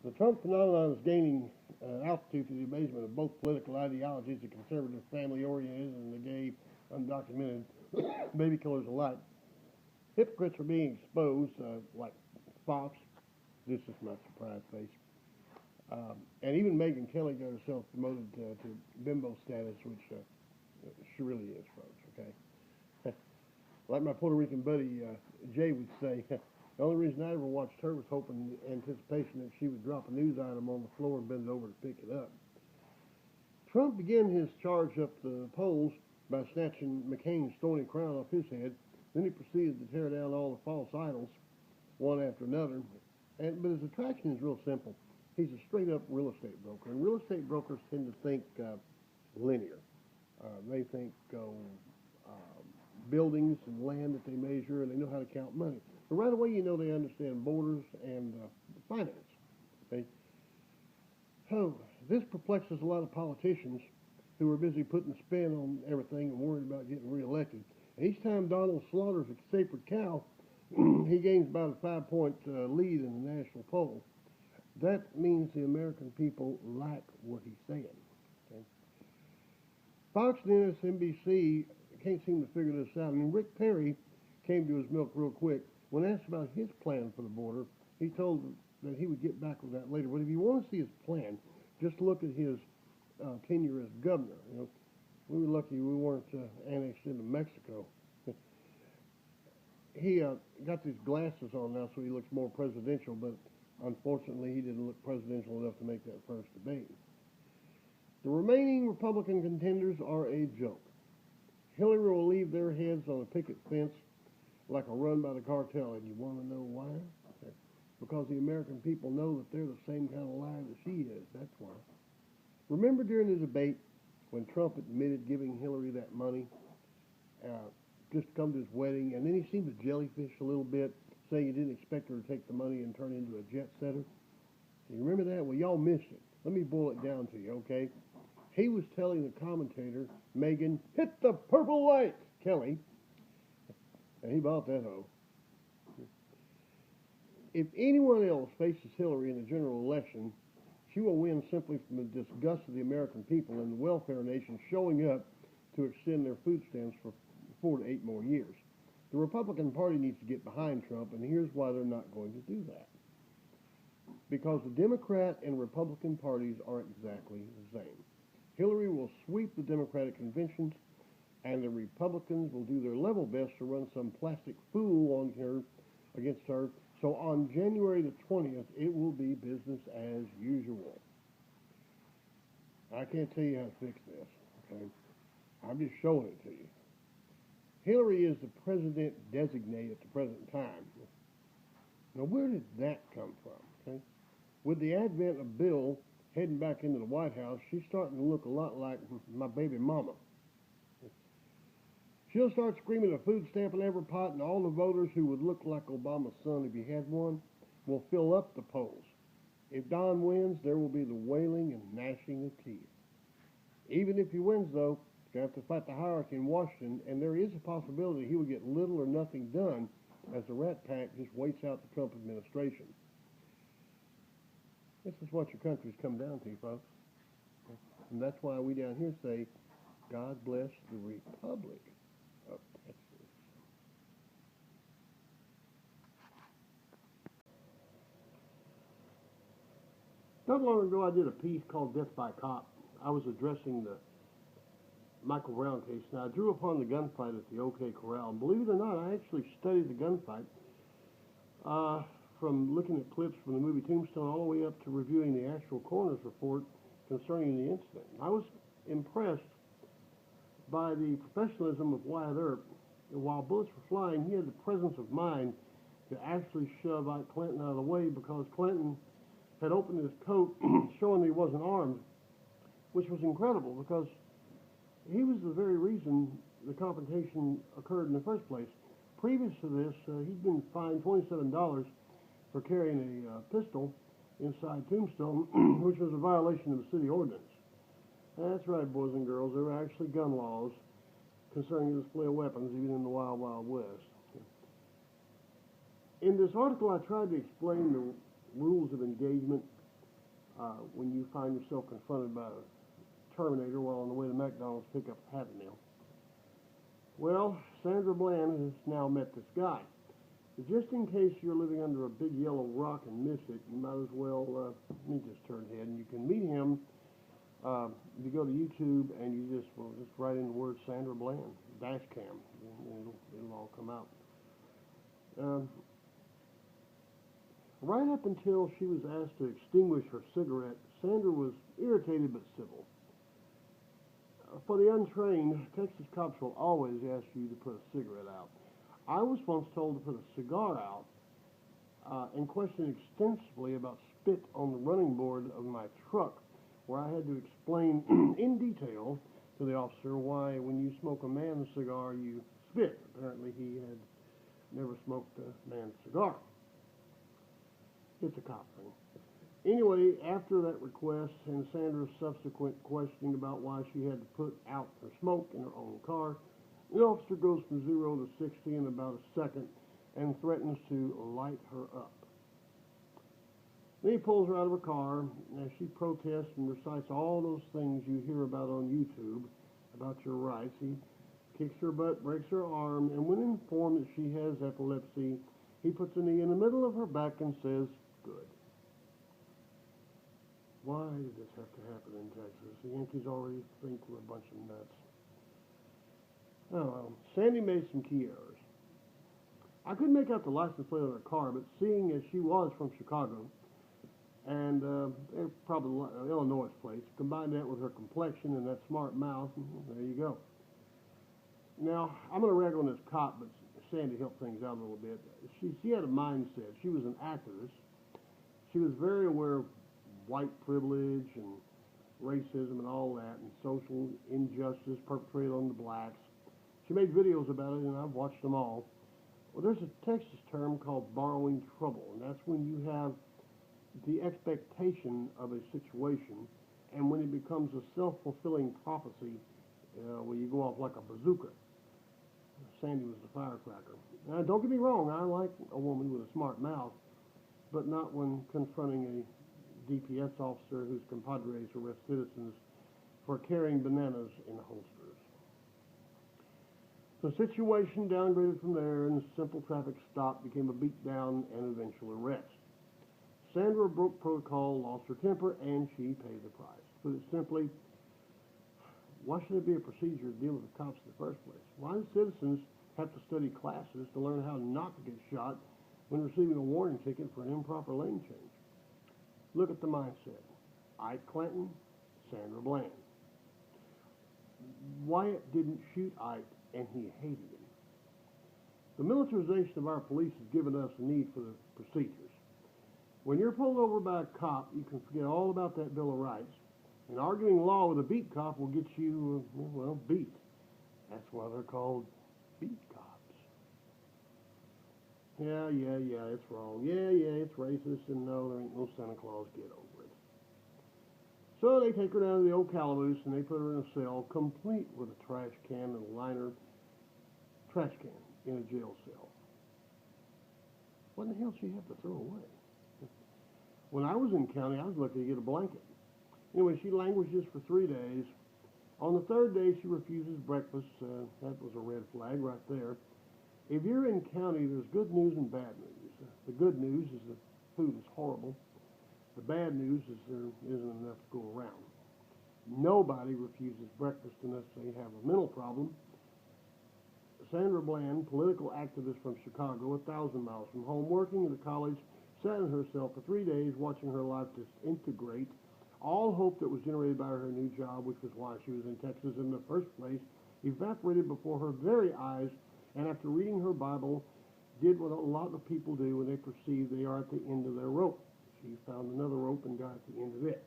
The Trump phenomenon is gaining altitude to the amazement of both political ideologies, the conservative, family-oriented, and the gay, undocumented baby killers alike. Hypocrites are being exposed, like Fox. This is my surprise face. And even Megyn Kelly got herself promoted to bimbo status, which she really is, folks, okay? Like my Puerto Rican buddy Jay would say, the only reason I ever watched her was hoping in anticipation that she would drop a news item on the floor and bend over to pick it up. Trump began his charge up the polls by snatching McCain's thorny crown off his head. Then he proceeded to tear down all the false idols, one after another. But his attraction is real simple. He's a straight-up real estate broker, and real estate brokers tend to think linear. They think buildings and land that they measure, and they know how to count money. But right away, you know they understand borders and finance. Okay? So this perplexes a lot of politicians who are busy putting spin on everything and worried about getting reelected. And each time Donald slaughters a sacred cow, he gains about a 5-point lead in the national poll. That means the American people like what he's saying. Okay? Fox and MSNBC can't seem to figure this out. I mean, Rick Perry came to his milk real quick. When asked about his plan for the border, he told that he would get back with that later. But if you want to see his plan, just look at his tenure as governor. You know, we were lucky we weren't annexed into Mexico. He got these glasses on now, so he looks more presidential. But unfortunately, he didn't look presidential enough to make that first debate. The remaining Republican contenders are a joke. Hillary will leave their heads on a picket fence like a run by the cartel, and you want to know why? Because the American people know that they're the same kind of liar that she is. That's why. Remember during the debate when Trump admitted giving Hillary that money just to come to his wedding, and then he seemed to jellyfish a little bit, saying he didn't expect her to take the money and turn into a jet setter? You remember that? Well, y'all missed it. Let me boil it down to you, okay? He was telling the commentator, Megan, hit the purple light, Kelly. And he bought that hoe. If anyone else faces Hillary in the general election, she will win simply from the disgust of the American people and the welfare nation showing up to extend their food stamps for 4 to 8 more years. The Republican Party needs to get behind Trump, and here's why they're not going to do that. Because the Democrat and Republican parties are exactly the same. Hillary will sweep the Democratic conventions, and the Republicans will do their level best to run some plastic fool on her, against her. So on January the 20th, it will be business as usual. I can't tell you how to fix this, okay? I'm just showing it to you. Hillary is the president designate at the present time. Now, where did that come from, okay? With the advent of Bill heading back into the White House, she's starting to look a lot like my baby mama. She'll start screaming a food stamp in every pot, and all the voters who would look like Obama's son if he had one will fill up the polls. If Don wins, there will be the wailing and gnashing of teeth. Even if he wins, though, he's going to have to fight the hierarchy in Washington, and there is a possibility he will get little or nothing done as the Rat Pack just waits out the Trump administration. This is what your country's come down to, folks. And that's why we down here say, God bless the Republic of Texas. Not long ago, I did a piece called Death by Cop. I was addressing the Michael Brown case. Now, I drew upon the gunfight at the OK Corral. And believe it or not, I actually studied the gunfight from looking at clips from the movie Tombstone all the way up to reviewing the actual coroner's report concerning the incident. I was impressed by the professionalism of Wyatt Earp. And while bullets were flying, he had the presence of mind to actually shove Ike Clinton out of the way because Clinton had opened his coat showing that he wasn't armed, which was incredible because he was the very reason the confrontation occurred in the first place. Previous to this, he'd been fined $27 for carrying a pistol inside Tombstone, which was a violation of the city ordinance. That's right, boys and girls. There were actually gun laws concerning the display of weapons, even in the Wild Wild West. In this article, I tried to explain the rules of engagement when you find yourself confronted by a Terminator while on the way to McDonald's to pick up a Happy Meal. Well, Sandra Bland has now met this guy. Just in case you're living under a big yellow rock and miss it, you might as well, let me just turn ahead, and you can meet him. You go to YouTube and you just write in the word Sandra Bland, dash cam, and it'll all come out. Right up until she was asked to extinguish her cigarette, Sandra was irritated but civil. For the untrained, Texas cops will always ask you to put a cigarette out. I was once told to put a cigar out and questioned extensively about spit on the running board of my truck, where I had to explain in detail to the officer why when you smoke a man's cigar you spit. Apparently he had never smoked a man's cigar. It's a cop thing. Anyway, after that request and Sandra's subsequent questioning about why she had to put out her smoke in her own car, the officer goes from 0 to 60 in about a second and threatens to light her up. Then he pulls her out of her car, and she protests and recites all those things you hear about on YouTube about your rights. He kicks her butt, breaks her arm, and when informed that she has epilepsy, he puts a knee in the middle of her back and says, "Good." Why did this have to happen in Texas? The Yankees already think we're a bunch of nuts. Oh well. Sandy made some key errors. I couldn't make out the license plate on her car, but seeing as she was from Chicago, and they're probably Illinois plates, combine that with her complexion and that smart mouth, there you go. Now, I'm going to rag on this cop, but Sandy helped things out a little bit. She had a mindset. She was an activist. She was very aware of white privilege and racism and all that, and social injustice perpetrated on the blacks. She made videos about it, and I've watched them all. Well, there's a Texas term called borrowing trouble, and that's when you have the expectation of a situation, and when it becomes a self-fulfilling prophecy, where you go off like a bazooka. Sandy was the firecracker. Now, don't get me wrong, I like a woman with a smart mouth, but not when confronting a DPS officer whose compadres arrest citizens for carrying bananas in holsters. The situation downgraded from there, and a simple traffic stop became a beatdown and eventual arrest. Sandra broke protocol, lost her temper, and she paid the price. Put it simply, why should there be a procedure to deal with the cops in the first place? Why do citizens have to study classes to learn how not to get shot when receiving a warning ticket for an improper lane change? Look at the mindset. Ike Clanton, Sandra Bland. Wyatt didn't shoot Ike, and he hated him. The militarization of our police has given us a need for the procedures. When you're pulled over by a cop, you can forget all about that Bill of Rights, and arguing law with a beat cop will get you, beat. That's why they're called beat cops. Yeah, it's wrong. Yeah, it's racist, and no, there ain't no Santa Claus, get over it. So they take her down to the old calaboose, and they put her in a cell, complete with a trash can and a liner, trash can in a jail cell. What in the hell did she have to throw away? When I was in county, I was lucky to get a blanket. Anyway, she languishes for 3 days. On the third day, she refuses breakfast. That was a red flag right there. If you're in county, there's good news and bad news. The good news is the food is horrible. The bad news is there isn't enough to go around. Nobody refuses breakfast unless they have a mental problem. Sandra Bland, political activist from Chicago, 1,000 miles from home, working at a college, sat in herself for 3 days watching her life disintegrate. All hope that was generated by her new job, which was why she was in Texas in the first place, evaporated before her very eyes, and after reading her Bible, did what a lot of people do when they perceive they are at the end of their rope. She found another rope and got at the end of it.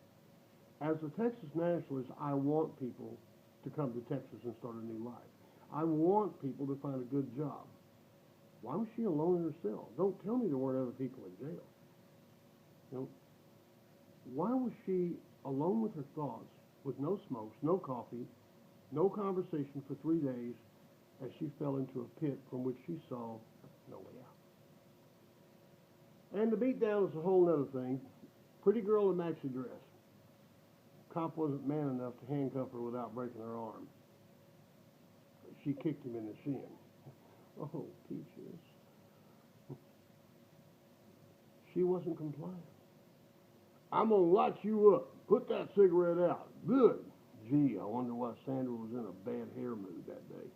As a Texas nationalist, I want people to come to Texas and start a new life. I want people to find a good job. Why was she alone in her cell? Don't tell me there weren't other people in jail. Why was she alone with her thoughts, with no smokes, no coffee, no conversation for 3 days, as she fell into a pit from which she saw no way out? And the beatdown is a whole other thing. Pretty girl in maxi dress. Cop wasn't man enough to handcuff her without breaking her arm. She kicked him in the shin. Oh, peaches. She wasn't compliant. I'm gonna light you up. Put that cigarette out. Good. Gee, I wonder why Sandra was in a bad hair mood that day.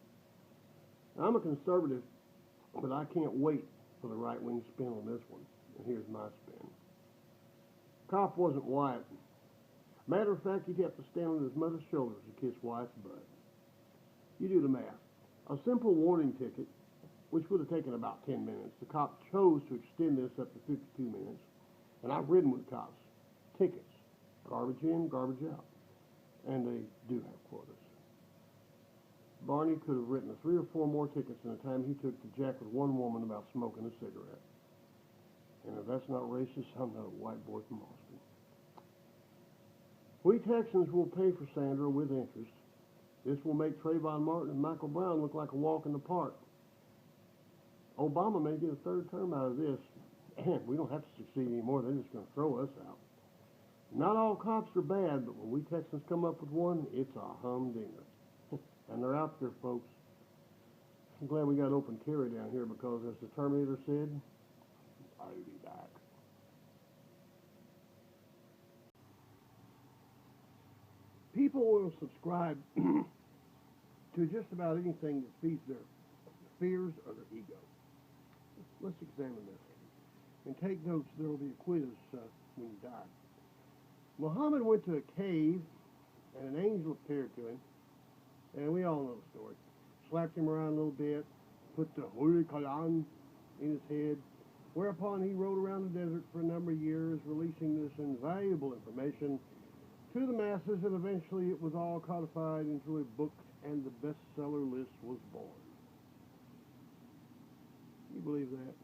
I'm a conservative, but I can't wait for the right-wing spin on this one. And here's my spin. Cop wasn't white. Matter of fact, he'd have to stand on his mother's shoulders to kiss White's butt. You do the math. A simple warning ticket, which would have taken about 10 minutes. The cop chose to extend this up to 52 minutes. And I've ridden with cops. Tickets. Garbage in, garbage out. And they do have quotas. Barney could have written 3 or 4 more tickets in the time he took to jack with one woman about smoking a cigarette. And if that's not racist, I'm not a white boy from Austin. We Texans will pay for Sandra with interest. This will make Trayvon Martin and Michael Brown look like a walk in the park. Obama may get a 3rd term out of this, and we don't have to succeed anymore. They're just going to throw us out. Not all cops are bad, but when we Texans come up with one, it's a humdinger. And they're out there, folks. I'm glad we got open carry down here because, as the Terminator said, I'll be back. People will subscribe to just about anything that feeds their fears or their ego. Let's examine this. And take notes. There will be a quiz when you die. Muhammad went to a cave, and an angel appeared to him. And we all know the story. Slapped him around a little bit, put the Holy Quran in his head, whereupon he rode around the desert for a number of years, releasing this invaluable information to the masses, and eventually it was all codified into a book, and the bestseller list was born. You believe that?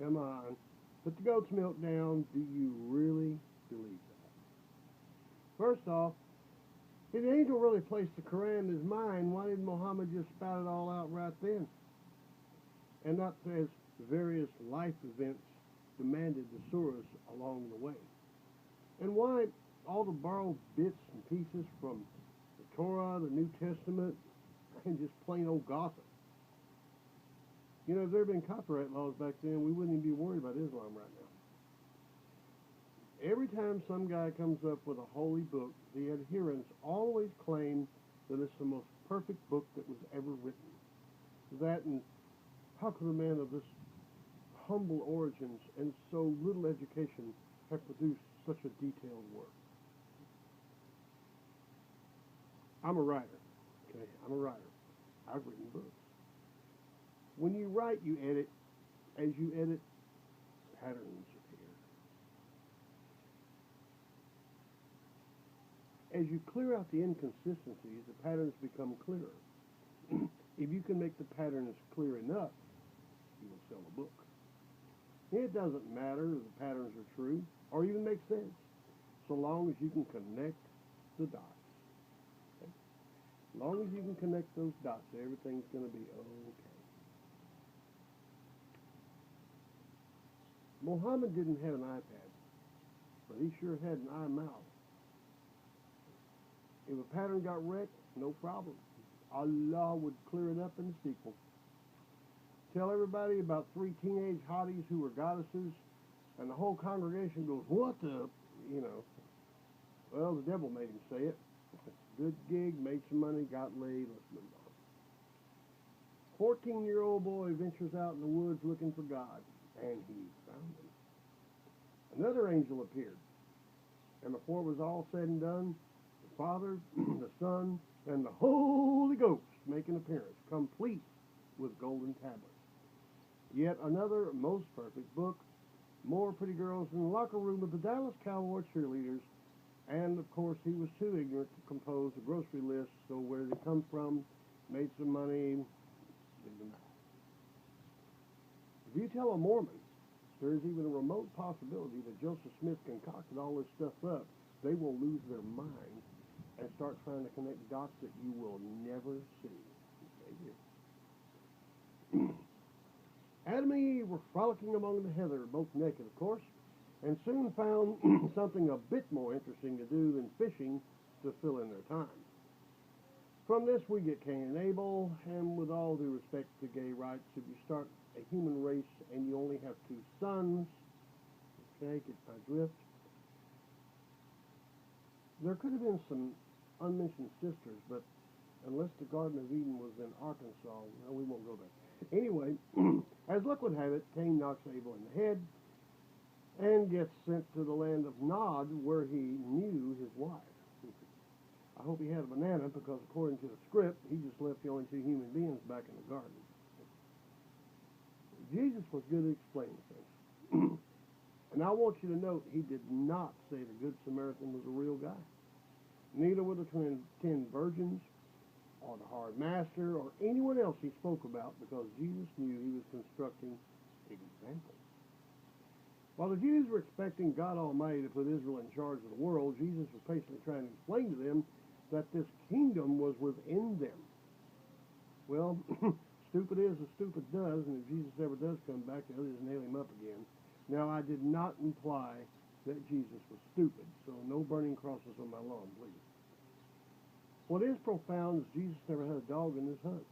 Come on. Put the goat's milk down. Do you really believe that? First off, if the angel really placed the Quran in his mind, why didn't Muhammad just spout it all out right then? And not as various life events demanded the surahs along the way. And why all the borrowed bits and pieces from the Torah, the New Testament, and just plain old gossip? You know, if there had been copyright laws back then, we wouldn't even be worried about Islam right now. Every time some guy comes up with a holy book, the adherents always claim that it's the most perfect book that was ever written. That, and how could a man of this humble origins and so little education have produced such a detailed work? I'm a writer. Okay, I'm a writer. I've written books. When you write, you edit. As you edit, patterns appear. As you clear out the inconsistencies, the patterns become clearer. If you can make the patterns clear enough, you will sell a book. It doesn't matter if the patterns are true or even make sense, so long as you can connect the dots. Okay? As long as you can connect those dots, everything's going to be okay. Muhammad didn't have an iPad, but he sure had an iMouth. If a pattern got wrecked, no problem. Allah would clear it up in the sequel. Tell everybody about 3 teenage hotties who were goddesses, and the whole congregation goes, what the, you know. Well, the devil made him say it. Good gig, made some money, got laid, let's move on. 14-year-old boy ventures out in the woods looking for God, and he found him. Another angel appeared, and before it was all said and done, the Father, the Son, and the Holy Ghost make an appearance, complete with golden tablets. Yet another most perfect book, more pretty girls in the locker room of the Dallas Cowboy cheerleaders, and of course he was too ignorant to compose a grocery list, so where did it come from? Made some money, leave them out. If you tell a Mormon there is even a remote possibility that Joseph Smith concocted all this stuff up, they will lose their mind and start trying to connect dots that you will never see. Adam and Eve were frolicking among the heather, both naked, of course, and soon found something a bit more interesting to do than fishing to fill in their time. From this we get Cain and Abel, and with all due respect to gay rights, if you start a human race and you only have two sons, okay, get my drift. There could have been some unmentioned sisters, but unless the Garden of Eden was in Arkansas, no, we won't go there. Anyway, as luck would have it, Cain knocks Abel in the head and gets sent to the land of Nod, where he knew his wife. I hope he had a banana, because according to the script, he just left the only two human beings back in the garden. Jesus was good at explaining things. And I want you to note, he did not say the Good Samaritan was a real guy. Neither were the 10 virgins, or the hard master, or anyone else he spoke about, because Jesus knew he was constructing examples. While the Jews were expecting God Almighty to put Israel in charge of the world, Jesus was patiently trying to explain to them that this kingdom was within them. Well, stupid is as stupid does, and if Jesus ever does come back, they'll just nail him up again. Now, I did not imply that Jesus was stupid, so no burning crosses on my lawn, please. What is profound is Jesus never had a dog in his hunt.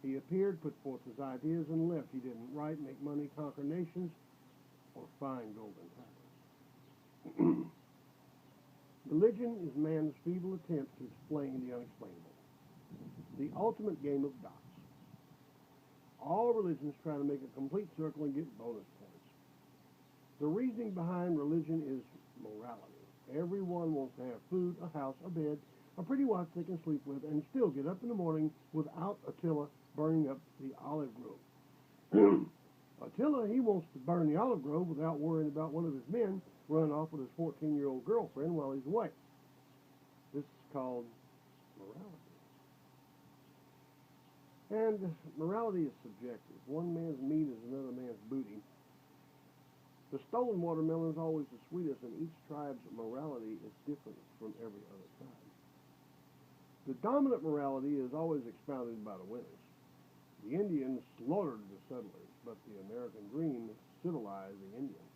He appeared, put forth his ideas, and left. He didn't write, make money, conquer nations, or find golden tablets. Religion is man's feeble attempt to explain the unexplainable, the ultimate game of dots. All religions try to make a complete circle and get bonus points. The reasoning behind religion is morality. Everyone wants to have food, a house, a bed, a pretty wife they can sleep with, and still get up in the morning without Attila burning up the olive grove. Attila, he wants to burn the olive grove without worrying about one of his men running off with his 14-year-old girlfriend while he's away. This is called morality. And morality is subjective. One man's meat is another man's booty. The stolen watermelon is always the sweetest, and each tribe's morality is different from every other tribe. The dominant morality is always expounded by the winners. The Indians slaughtered the settlers, but the American dream civilized the Indians.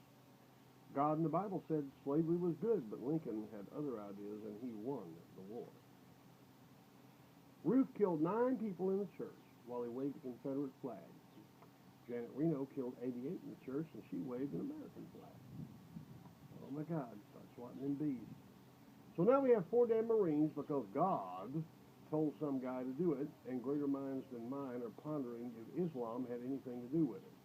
God in the Bible said slavery was good, but Lincoln had other ideas, and he won the war. Ruth killed 9 people in the church while he waved a Confederate flag. Janet Reno killed 88 in the church, and she waved an American flag. Oh my God, start swatting them bees. So now we have 4 dead Marines because God told some guy to do it, and greater minds than mine are pondering if Islam had anything to do with it.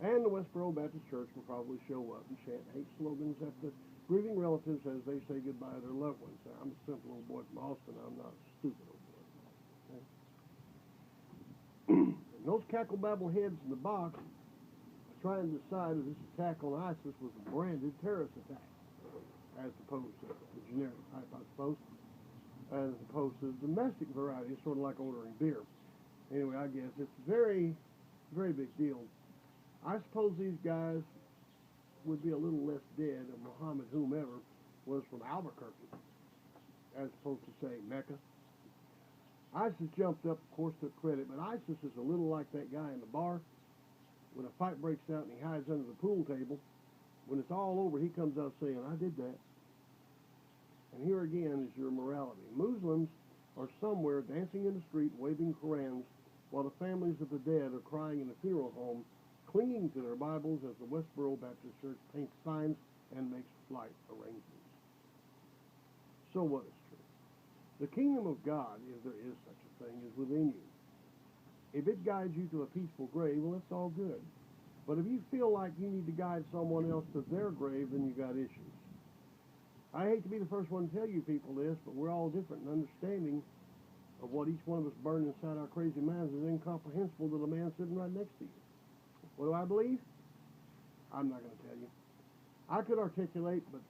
And the Westboro Baptist Church will probably show up and chant hate slogans at the grieving relatives as they say goodbye to their loved ones. Now, I'm a simple old boy from Austin. I'm not a stupid old boy. Okay? And those cackle-babble heads in the box are trying to decide if this attack on ISIS was a branded terrorist attack, as opposed to the generic type, I suppose, as opposed to the domestic variety. It's sort of like ordering beer. Anyway, I guess it's a very, very big deal. I suppose these guys would be a little less dead if Muhammad whomever was from Albuquerque, as opposed to, say, Mecca. ISIS jumped up, of course, took credit, but ISIS is a little like that guy in the bar. When a fight breaks out and he hides under the pool table, when it's all over, he comes out saying, I did that. And here again is your morality. Muslims are somewhere dancing in the street, waving Korans, while the families of the dead are crying in a funeral home, clinging to their Bibles as the Westboro Baptist Church paints signs and makes flight arrangements. So what is true? The kingdom of God, if there is such a thing, is within you. If it guides you to a peaceful grave, well, that's all good. But if you feel like you need to guide someone else to their grave, then you got issues. I hate to be the first one to tell you people this, but we're all different, and understanding of what each one of us burn inside our crazy minds is incomprehensible to the man sitting right next to you. What do I believe? I'm not going to tell you. I could articulate, but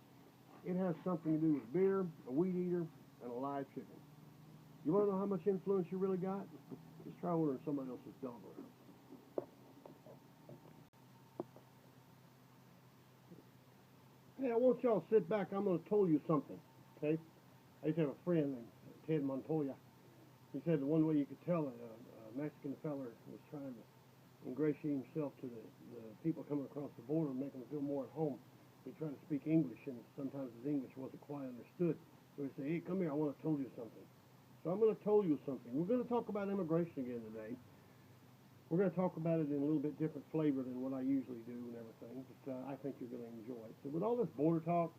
it has something to do with beer, a weed eater, and a live chicken. You want to know how much influence you really got? Just try ordering somebody else's dog around. Hey, I want y'all to sit back. I'm going to tell you something, okay? I used to have a friend named Ted Montoya. He said the one way you could tell a Mexican feller was trying to ingratiate himself to the people coming across the border and make them feel more at home They try to speak English, and sometimes his English wasn't quite understood. So he say, "Hey, come here, I want to tell you something." So I'm going to tell you something. We're going to talk about immigration again today. We're going to talk about it in a little bit different flavor than what I usually do and everything, but I think you're going to enjoy it. So with all this border talk,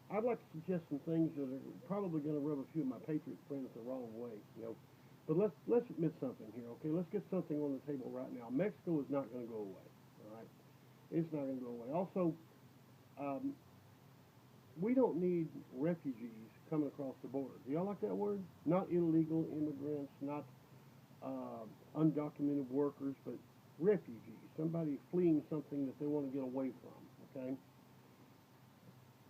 I'd like to suggest some things that are probably going to rub a few of my patriot friends the wrong way, you know. But let's admit something here, okay? Let's get something on the table right now. Mexico is not going to go away, all right? It's not going to go away. Also, um, we don't need refugees coming across the border. Do y'all like that word? Not illegal immigrants, not undocumented workers, but refugees, somebody fleeing something that they want to get away from, okay?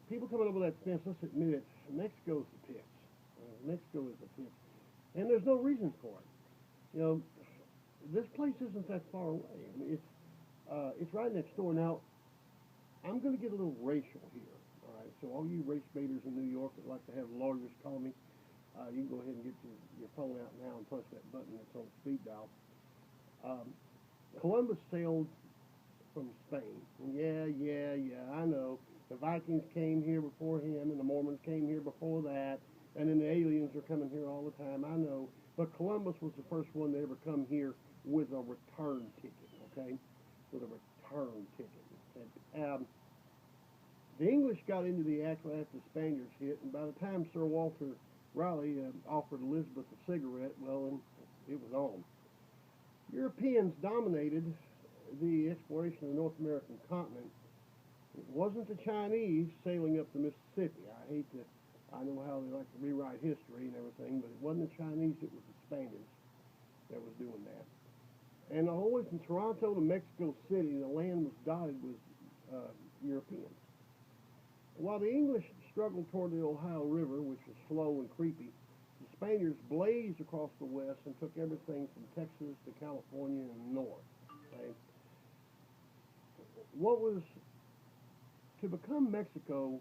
People coming over that fence, let's admit it, Mexico's the pits. Mexico is the pits. And there's no reason for it. You know, this place isn't that far away. I mean, it's right next door. Now, I'm going to get a little racial here, all right? So all you race baiters in New York that like to have lawyers call me, you can go ahead and get your phone out now and punch that button that's on the speed dial. Columbus sailed from Spain. Yeah, I know. The Vikings came here before him, and the Mormons came here before that, and then the aliens are coming here all the time. I know. But Columbus was the first one to ever come here with a return ticket, okay? With a return ticket. And, the English got into the act right after the Spaniards hit, and by the time Sir Walter Raleigh offered Elizabeth a cigarette, well, it was on. Europeans dominated the exploration of the North American continent. It wasn't the Chinese sailing up the Mississippi. I know how they like to rewrite history and everything, but it wasn't the Chinese, it was the Spaniards that was doing that. And all the way from Toronto to Mexico City, the land was dotted with Europeans. While the English struggled toward the Ohio River, which was slow and creepy, the Spaniards blazed across the west and took everything from Texas to California and north. Okay? What was to become Mexico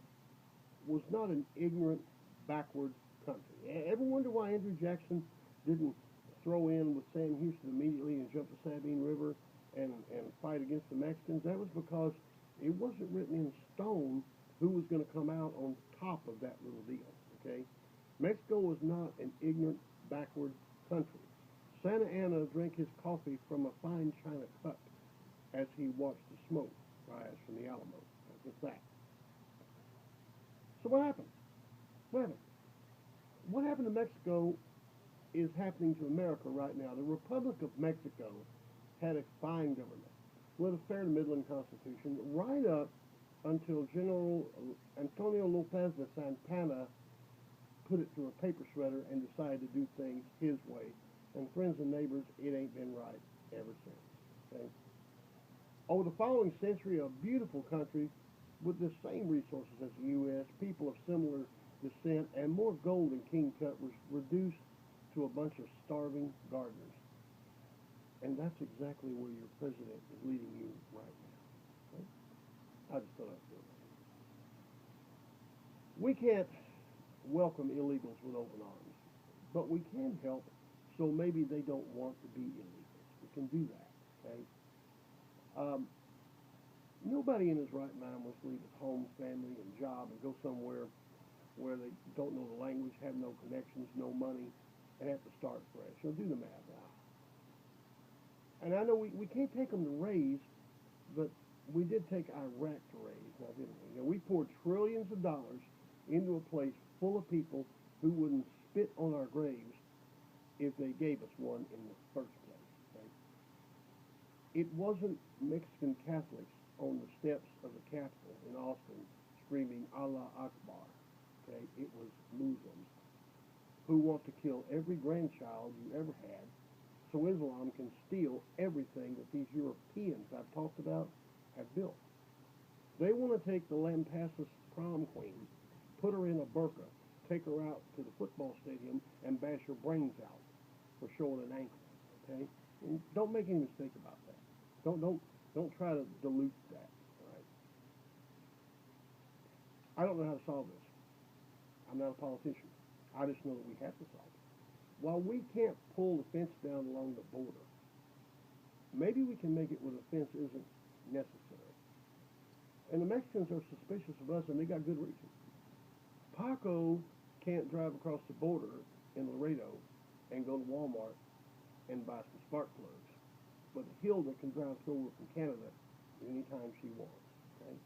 was not an ignorant, backward country. Ever wonder why Andrew Jackson didn't throw in with Sam Houston immediately and jump the Sabine River and fight against the Mexicans? That was because it wasn't written in stone who was going to come out on top of that little deal, okay? Mexico was not an ignorant, backward country. Santa Anna drank his coffee from a fine china cup as he watched the smoke rise from the Alamo. That's a fact. So what happened? What happened? What happened to Mexico is happening to America right now. The Republic of Mexico had a fine government with a fair to middling constitution right up until General Antonio Lopez de Santana put it through a paper shredder and decided to do things his way. And friends and neighbors, it ain't been right ever since. Okay? Over the following century, a beautiful country with the same resources as the U.S., people of similar descent, and more gold than King Tut was reduced to a bunch of starving gardeners. And that's exactly where your president is leading you right now. Okay? I just thought I'd do it. We can't welcome illegals with open arms, but we can help so maybe they don't want to be illegals. We can do that, okay? Nobody in his right mind wants to leave his home, family, and job and go somewhere where they don't know the language, have no connections, no money, and have to start fresh. So do the math now. And I know we can't take them to raise, but we did take Iraq to raise, now didn't we? You know, we poured trillions of dollars into a place full of people who wouldn't spit on our graves if they gave us one in the first place. Okay? It wasn't Mexican Catholics on the steps of the Capitol in Austin screaming Allah Akbar. Okay? It was Muslims who want to kill every grandchild you ever had so Islam can steal everything that these Europeans I've talked about have built. They want to take the Lampasas prom queen, put her in a burqa, take her out to the football stadium, and bash her brains out for showing an ankle. Okay? And don't make any mistake about that. Don't try to dilute that. All right? I don't know how to solve this. I'm not a politician. I just know that we have to solve it. While we can't pull the fence down along the border, maybe we can make it where the fence isn't necessary. And the Mexicans are suspicious of us, and they got good reason. Paco can't drive across the border in Laredo and go to Walmart and buy some spark plugs. But Hilda can drive over from Canada anytime she wants. Okay?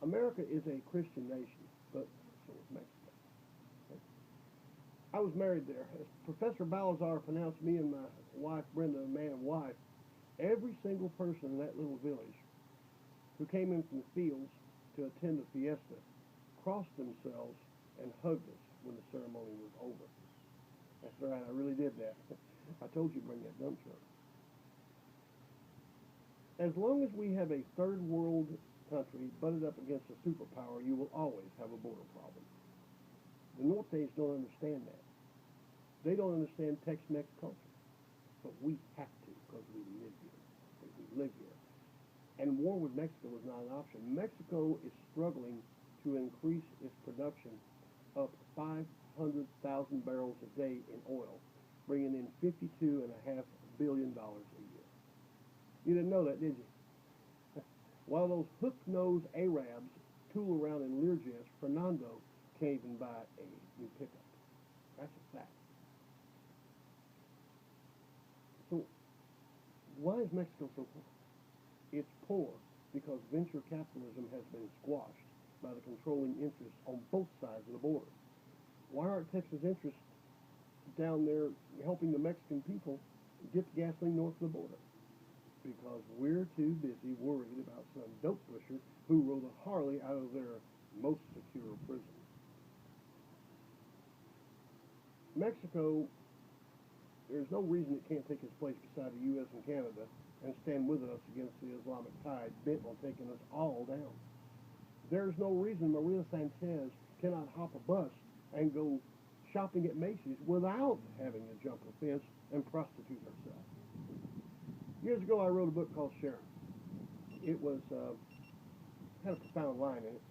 America is a Christian nation, but so is Mexico. Okay? I was married there. As Professor Balazar pronounced me and my wife, Brenda, a man of wife, every single person in that little village who came in from the fields to attend the fiesta crossed themselves and hugged us when the ceremony was over. That's right, I really did that. I told you to bring that dump truck. As long as we have a third world country butted up against a superpower, you will always have a border problem. The Nortes don't understand that. They don't understand Tex-Mex culture. But we have to because we live here. We live here. And war with Mexico is not an option. Mexico is struggling to increase its production up 500,000 barrels a day in oil, bringing in $52.5 billion a year. You didn't know that, did you? While those hook-nosed Arabs tool around in Learjets, Fernando can't even buy a new pickup. That's a fact. So, why is Mexico so poor? It's poor because venture capitalism has been squashed by the controlling interests on both sides of the border. Why aren't Texas interests down there helping the Mexican people get the gasoline north of the border? Because we're too busy worried about some dope pusher who rode a Harley out of their most secure prison. Mexico, there's no reason it can't take its place beside the U.S. and Canada and stand with us against the Islamic tide bent on taking us all down. There's no reason Maria Sanchez cannot hop a bus and go shopping at Macy's without having to jump a fence and prostitute herself. Years ago, I wrote a book called Sharon. It was had a profound line in it.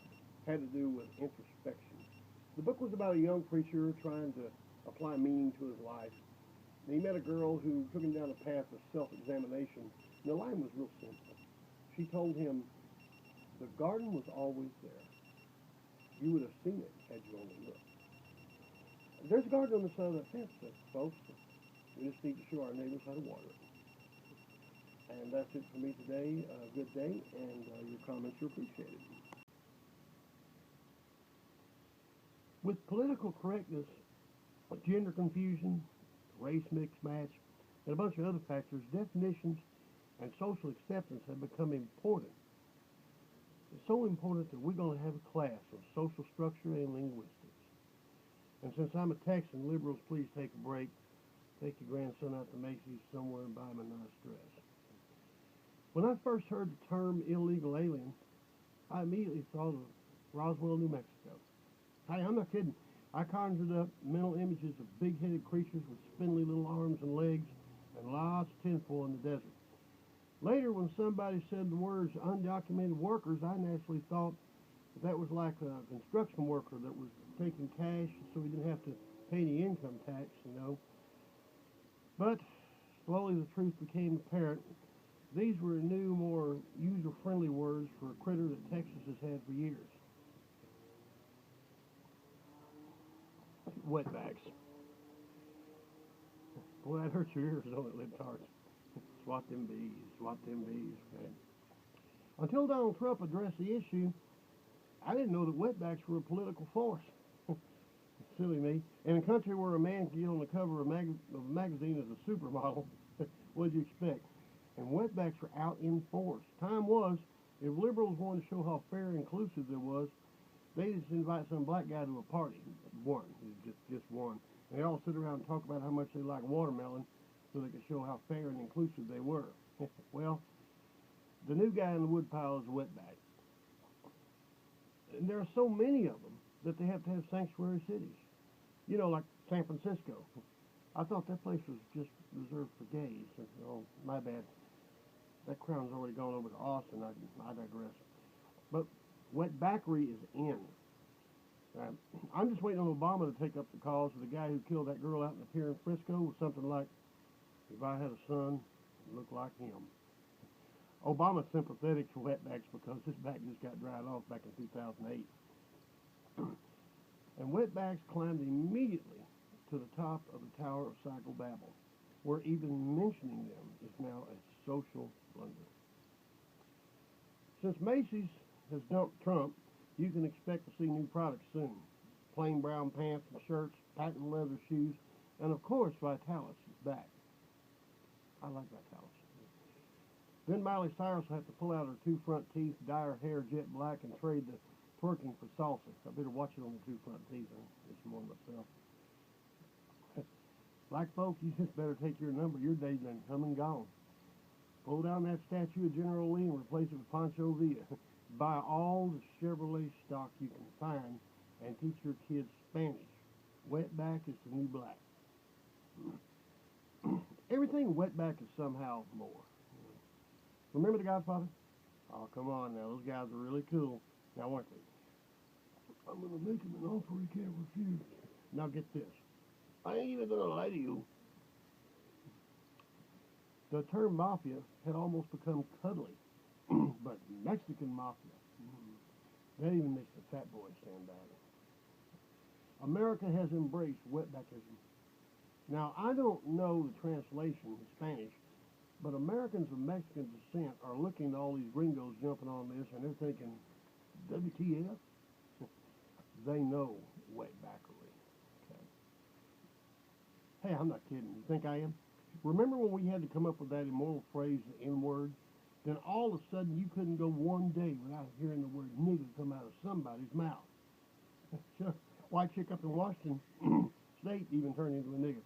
Had to do with introspection. The book was about a young preacher trying to apply meaning to his life. And he met a girl who took him down a path of self-examination. And the line was real simple. She told him, the garden was always there. You would have seen it had you only looked. There's a garden on the side of that fence, folks. We just need to show our neighbors how to water it. And that's it for me today. Good day, and your comments are appreciated. With political correctness, gender confusion, race mix match, and a bunch of other factors, definitions and social acceptance have become important. It's so important that we're going to have a class of social structure and linguistics. And since I'm a Texan, liberals, please take a break. Take your grandson out to Macy's somewhere and buy him a nice dress. When I first heard the term illegal alien, I immediately thought of Roswell, New Mexico. Hey, I'm not kidding. I conjured up mental images of big-headed creatures with spindly little arms and legs and lots of tinfoil in the desert. Later, when somebody said the words undocumented workers, I naturally thought that was like a construction worker that was taking cash so he didn't have to pay any income tax, you know. But slowly the truth became apparent. These were new, more user-friendly words for a critter that Texas has had for years. Wetbacks. Boy, that hurts your ears, don't it, libtards? Swat them bees, okay? Until Donald Trump addressed the issue, I didn't know that wetbacks were a political force. Silly me. In a country where a man can get on the cover of a magazine as a supermodel, what'd you expect? And wetbacks were out in force. Time was, if liberals wanted to show how fair and inclusive there was, they just invite some black guy to a party. One, just one. And they all sit around and talk about how much they like watermelon so they could show how fair and inclusive they were. Well, the new guy in the woodpile is a wetback. And there are so many of them that they have to have sanctuary cities. You know, like San Francisco. I thought that place was just reserved for gays. Oh, my bad. That crown's already gone over to Austin. I digress. But wetbackery is in. I'm just waiting on Obama to take up the cause of the guy who killed that girl out in the pier in Frisco with something like, if I had a son, it looked like him. Obama's sympathetic to wetbacks because his back just got dried off back in 2008. And wetbacks climbed immediately to the top of the Tower of Psychobabble, where even mentioning them is now a social blunder. Since Macy's has dumped Trump, you can expect to see new products soon. Plain brown pants and shirts, patent leather shoes, and of course Vitalis is back. I like Vitalis. Then Miley Cyrus will have to pull out her two front teeth, dye her hair jet black, and trade the twerking for salsa. I better watch it on the two front teeth. It's more myself. Black folks, you just better take your number. Your day's been come and gone. Pull down that statue of General Lee and replace it with Pancho Villa. Buy all the Chevrolet stock you can find and teach your kids Spanish. Wetback is the new black. Everything wetback is somehow more. Remember The Godfather? Oh, come on now. Those guys are really cool. Now, weren't they? I'm going to make him an offer he can't refuse. Now, get this. I ain't even going to lie to you. The term mafia had almost become cuddly. But Mexican mafia, that even makes the fat boys stand back. America has embraced wetbackism. Now, I don't know the translation in Spanish, but Americans of Mexican descent are looking at all these gringos jumping on this, and they're thinking, WTF? They know wetbackery. Okay. Hey, I'm not kidding. You think I am? Remember when we had to come up with that immortal phrase, the N-word? Then all of a sudden you couldn't go one day without hearing the word nigger come out of somebody's mouth. White chick up in Washington State even turned into a nigger.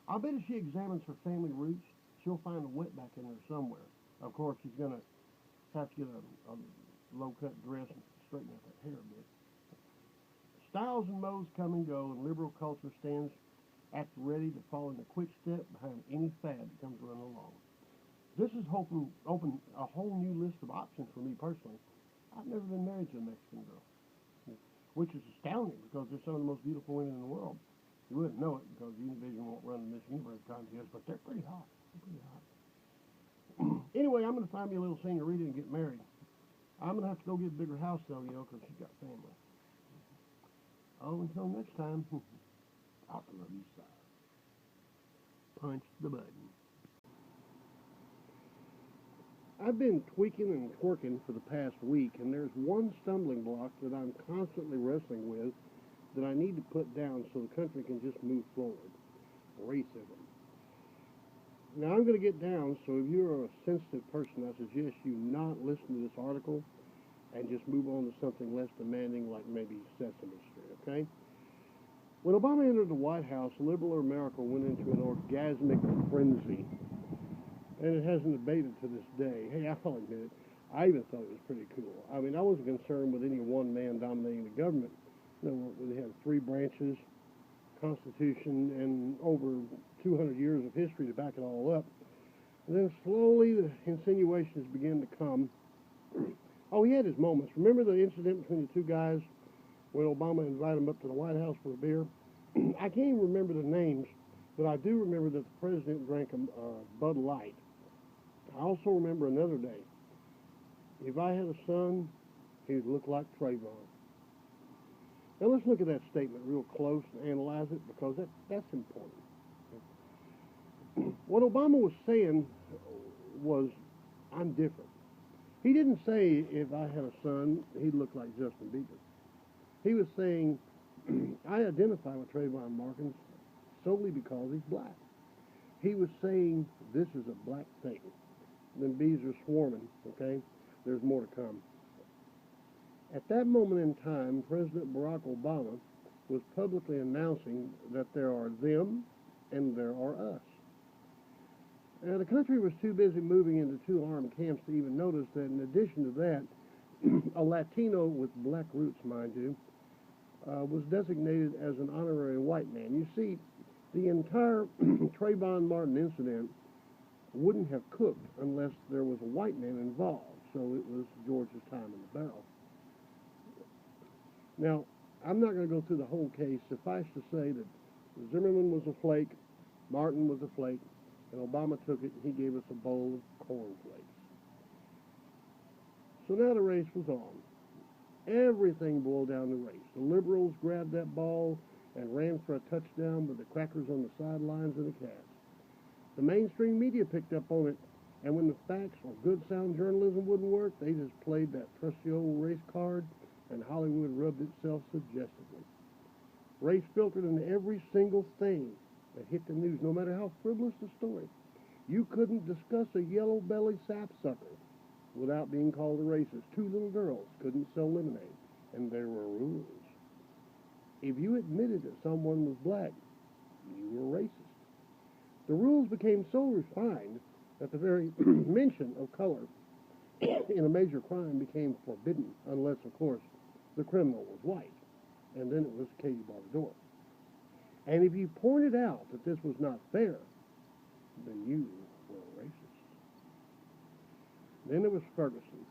I bet if she examines her family roots, she'll find a wetback in her somewhere. Of course, she's going to have to get a low-cut dress and straighten out that hair a bit. Styles and modes come and go, and liberal culture stands at the ready to fall in a quick step behind any fad that comes running along. This has opened a whole new list of options for me personally. I've never been married to a Mexican girl, which is astounding because they're some of the most beautiful women in the world. You wouldn't know it because Univision won't run the Miss Universe contest, but they're pretty hot. They're pretty hot. Anyway, I'm going to find me a little senorita and get married. I'm going to have to go get a bigger house, though, because she's got family. Oh, until next time, out on the east side. Punch the button. I've been tweaking and twerking for the past week, and there's one stumbling block that I'm constantly wrestling with that I need to put down so the country can just move forward. Racism. Now, I'm going to get down, so if you're a sensitive person, I suggest you not listen to this article and just move on to something less demanding like maybe Sesame Street, okay? When Obama entered the White House, liberal America went into an orgasmic frenzy. And it hasn't abated to this day. Hey, I'll admit it. I even thought it was pretty cool. I mean, I wasn't concerned with any one man dominating the government. You know, they have three branches, Constitution, and over 200 years of history to back it all up. And then slowly the insinuations began to come. Oh, he had his moments. Remember the incident between the two guys when Obama invited them up to the White House for a beer? I can't even remember the names, but I do remember that the president drank a Bud Light. I also remember another day. If I had a son, he'd look like Trayvon. Now let's look at that statement real close and analyze it because that's important. What Obama was saying was, I'm different. He didn't say if I had a son, he'd look like Justin Bieber. He was saying, I identify with Trayvon Martin solely because he's black. He was saying this is a black thing. Then bees are swarming, okay? There's more to come. At that moment in time, President Barack Obama was publicly announcing that there are them and there are us. And the country was too busy moving into two armed camps to even notice that in addition to that, a Latino with black roots, mind you, was designated as an honorary white man. You see, the entire Trayvon Martin incident wouldn't have cooked unless there was a white man involved. So it was George's time in the barrel. Now, I'm not going to go through the whole case. Suffice to say that Zimmerman was a flake, Martin was a flake, and Obama took it and he gave us a bowl of cornflakes. So now the race was on. Everything boiled down to race. The liberals grabbed that ball and ran for a touchdown with the crackers on the sidelines of the cast. The mainstream media picked up on it, and when the facts or good sound journalism wouldn't work, they just played that trusty old race card, and Hollywood rubbed itself suggestively. Race filtered into every single thing that hit the news, no matter how frivolous the story. You couldn't discuss a yellow-bellied sapsucker without being called a racist. Two little girls couldn't sell lemonade, and there were rules. If you admitted that someone was black, you were racist. The rules became so refined that the very mention of color in a major crime became forbidden, unless, of course, the criminal was white, and then it was Katie Bardor. And if you pointed out that this was not fair, then you were racist. Then there was Ferguson.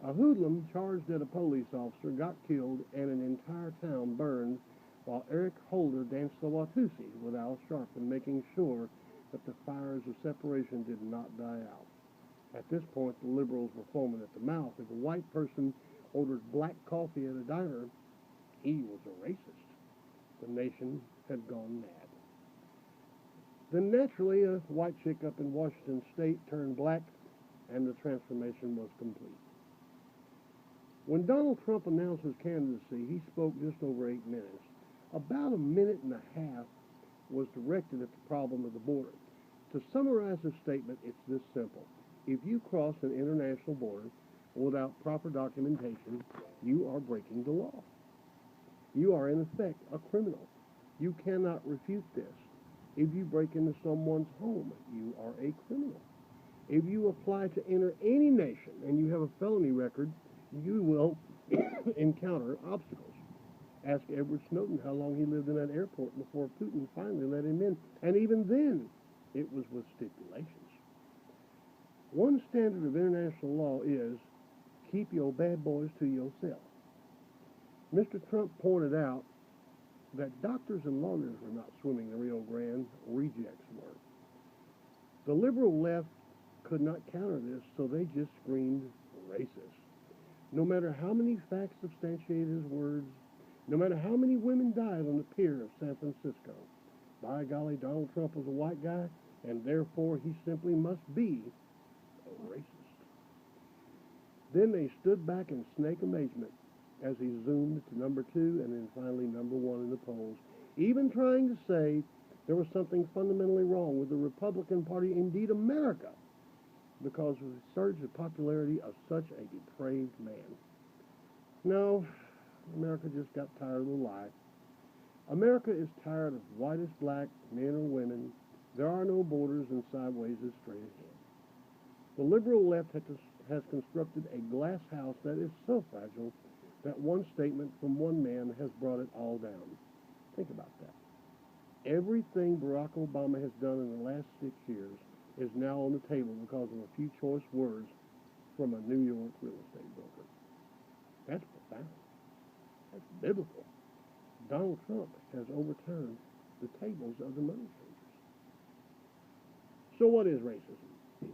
A hoodlum charged at a police officer got killed and an entire town burned while Eric Holder danced the Watusi with Al Sharpton, making sure that the fires of separation did not die out. At this point, the liberals were foaming at the mouth. If a white person ordered black coffee at a diner, he was a racist. The nation had gone mad. Then naturally, a white chick up in Washington State turned black, and the transformation was complete. When Donald Trump announced his candidacy, he spoke just over 8 minutes. About a minute and a half was directed at the problem of the border. To summarize his statement, it's this simple. If you cross an international border without proper documentation, you are breaking the law. You are, in effect, a criminal. You cannot refute this. If you break into someone's home, you are a criminal. If you apply to enter any nation and you have a felony record, you will encounter obstacles. Ask Edward Snowden how long he lived in that airport before Putin finally let him in. And even then, it was with stipulations. One standard of international law is keep your bad boys to yourself. Mr. Trump pointed out that doctors and lawyers were not swimming the Rio Grande, rejects were. The liberal left could not counter this, so they just screamed racist. No matter how many facts substantiated his words, no matter how many women died on the pier of San Francisco, by golly, Donald Trump was a white guy, and therefore he simply must be a racist. Then they stood back in snake amazement as he zoomed to number 2 and then finally number 1 in the polls, even trying to say there was something fundamentally wrong with the Republican Party, indeed America, because of the surge of popularity of such a depraved man. No, America just got tired of the lie. America is tired of white as black, men or women. There are no borders, and sideways is straight ahead. The liberal left has constructed a glass house that is so fragile that one statement from one man has brought it all down. Think about that. Everything Barack Obama has done in the last 6 years is now on the table because of a few choice words from a New York real estate broker. That's profound. That's biblical. Donald Trump has overturned the tables of the money changers. So what is racism?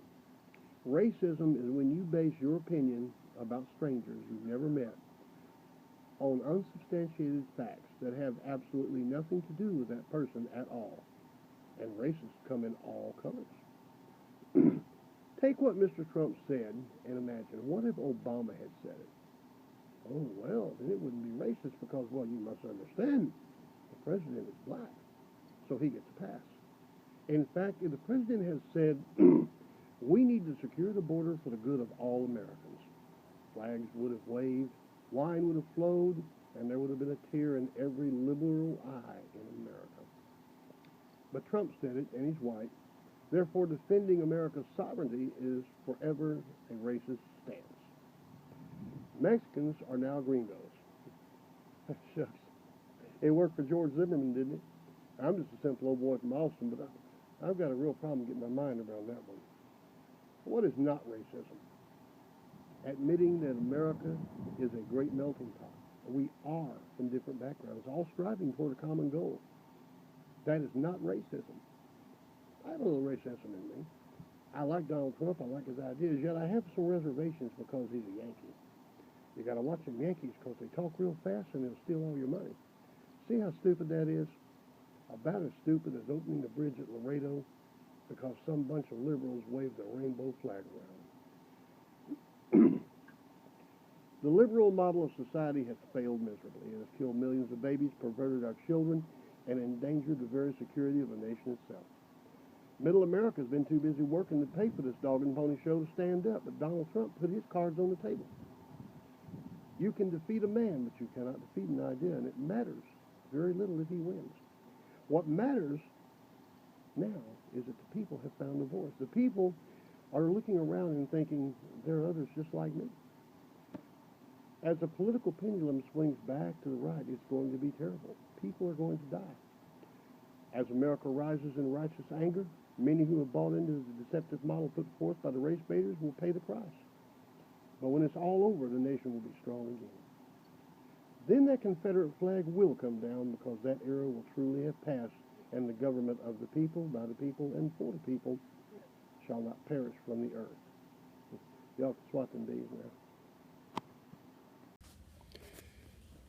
Racism is when you base your opinion about strangers you've never met on unsubstantiated facts that have absolutely nothing to do with that person at all. And racists come in all colors. Take what Mr. Trump said and imagine, what if Obama had said it? Oh, well, then it wouldn't be racist because, well, you must understand, the president is black, so he gets a pass. In fact, if the president has said, we need to secure the border for the good of all Americans, flags would have waved, wine would have flowed, and there would have been a tear in every liberal eye in America. But Trump said it, and he's white. Therefore, defending America's sovereignty is forever a racist stance. Mexicans are now gringos. Shucks. It worked for George Zimmerman, didn't it? I'm just a simple old boy from Austin, but I've got a real problem getting my mind around that one. What is not racism? Admitting that America is a great melting pot. We are from different backgrounds, all striving toward a common goal. That is not racism. I have a little racism in me. I like Donald Trump. I like his ideas. Yet I have some reservations because he's a Yankee. You got to watch them Yankees because they talk real fast and they'll steal all your money. See how stupid that is? About as stupid as opening the bridge at Laredo because some bunch of liberals waved a rainbow flag around. The liberal model of society has failed miserably. It has killed millions of babies, perverted our children, and endangered the very security of the nation itself. Middle America has been too busy working to pay for this dog and pony show to stand up, but Donald Trump put his cards on the table. You can defeat a man, but you cannot defeat an idea, and it matters very little if he wins. What matters now is that the people have found a voice. The people are looking around and thinking, there are others just like me. As the political pendulum swings back to the right, it's going to be terrible. People are going to die. As America rises in righteous anger, many who have bought into the deceptive model put forth by the race baiters will pay the price. But when it's all over, the nation will be strong again. Then that Confederate flag will come down because that era will truly have passed, and the government of the people, by the people, and for the people shall not perish from the earth. Y'all can swat them D's now.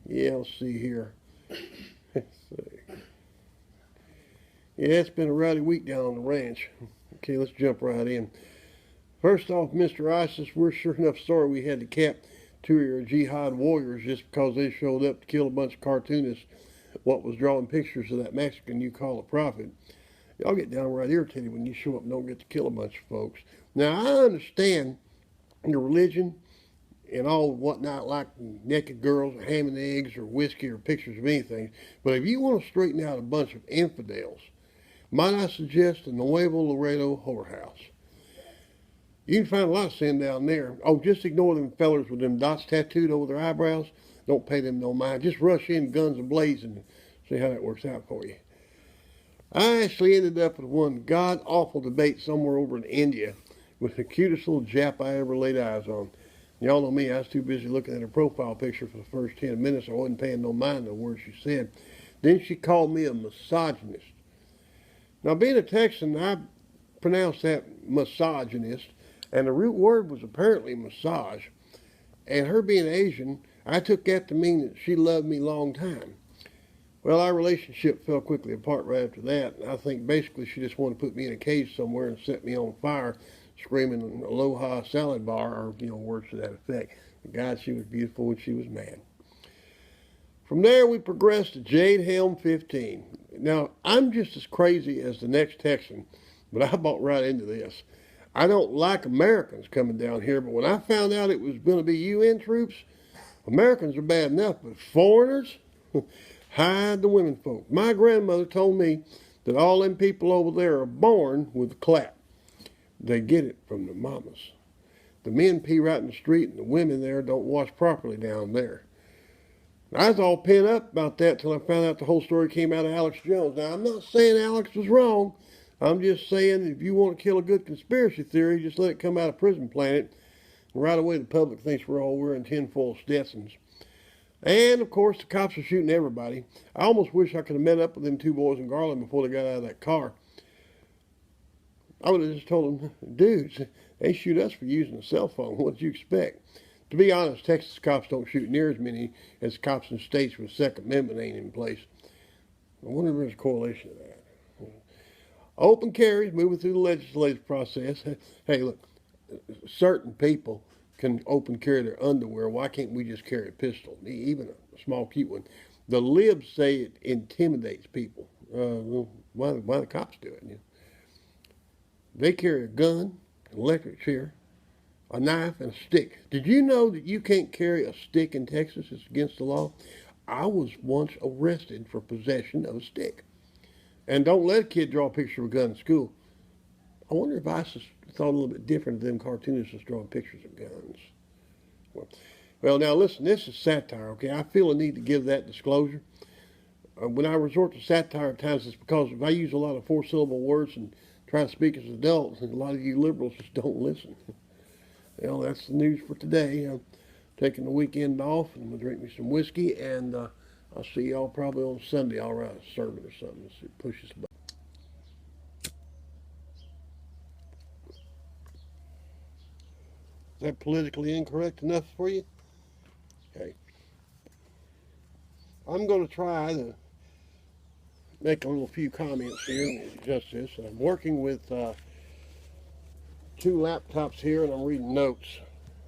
Yeah, let's see here. Let's see. Yeah, it's been a rowdy week down on the ranch. Okay, let's jump right in. First off, Mr. ISIS, we're sure enough sorry we had to cap two of your jihad warriors just because they showed up to kill a bunch of cartoonists what was drawing pictures of that Mexican you call a prophet. Y'all get downright irritated when you show up and don't get to kill a bunch of folks. Now, I understand your religion and all whatnot, like naked girls or ham and eggs or whiskey or pictures of anything. But if you want to straighten out a bunch of infidels, might I suggest the Nuevo Laredo whorehouse? You can find a lot of sin down there. Oh, just ignore them fellers with them dots tattooed over their eyebrows. Don't pay them no mind. Just rush in guns ablazing and see how that works out for you. I actually ended up with one god-awful debate somewhere over in India with the cutest little Jap I ever laid eyes on. Y'all know me, I was too busy looking at her profile picture for the first 10 minutes. I wasn't paying no mind to the words she said. Then she called me a misogynist. Now, being a Texan, I pronounced that misogynist, and the root word was apparently massage. And her being Asian, I took that to mean that she loved me long time. Well, our relationship fell quickly apart right after that. I think basically she just wanted to put me in a cage somewhere and set me on fire, screaming "Aloha salad bar," or, words to that effect. God, she was beautiful when she was mad. From there, we progressed to Jade Helm 15. Now, I'm just as crazy as the next Texan, but I bought right into this. I don't like Americans coming down here, but when I found out it was going to be UN troops, Americans are bad enough, but foreigners, hide the women folk. My grandmother told me that all them people over there are born with a clap. They get it from the mamas. The men pee right in the street, and the women there don't wash properly down there. I was all pent up about that till I found out the whole story came out of Alex Jones. Now, I'm not saying Alex was wrong. I'm just saying if you want to kill a good conspiracy theory, just let it come out of Prison Planet. And right away, the public thinks we're all wearing tinfoil Stetsons. And, of course, the cops are shooting everybody. I almost wish I could have met up with them two boys in Garland before they got out of that car. I would have just told them, dudes, they shoot us for using a cell phone. What did you expect? To be honest, Texas cops don't shoot near as many as cops in states where the Second Amendment ain't in place. I wonder if there's a correlation to that. Open carries, moving through the legislative process. Hey, look, certain people can open carry their underwear. Why can't we just carry a pistol, even a small, cute one? The libs say it intimidates people. Why the cops do it? They carry a gun, an electric chair, a knife, and a stick. Did you know that you can't carry a stick in Texas? It's against the law. I was once arrested for possession of a stick. And don't let a kid draw a picture of a gun in school. I wonder if ISIS thought a little bit different than cartoonists just drawing pictures of guns. Well, now listen, this is satire, okay? I feel a need to give that disclosure. When I resort to satire at times, it's because if I use a lot of four-syllable words and try to speak as adults, and a lot of you liberals just don't listen. Well, that's the news for today. I'm taking the weekend off, and I'm going to drink me some whiskey, and I'll see y'all probably on Sunday. I'll write a sermon or something. Let's push this button. that politically incorrect enough for you? Okay. I'm going to try to make a little few comments here and adjust this. I'm working with two laptops here and I'm reading notes.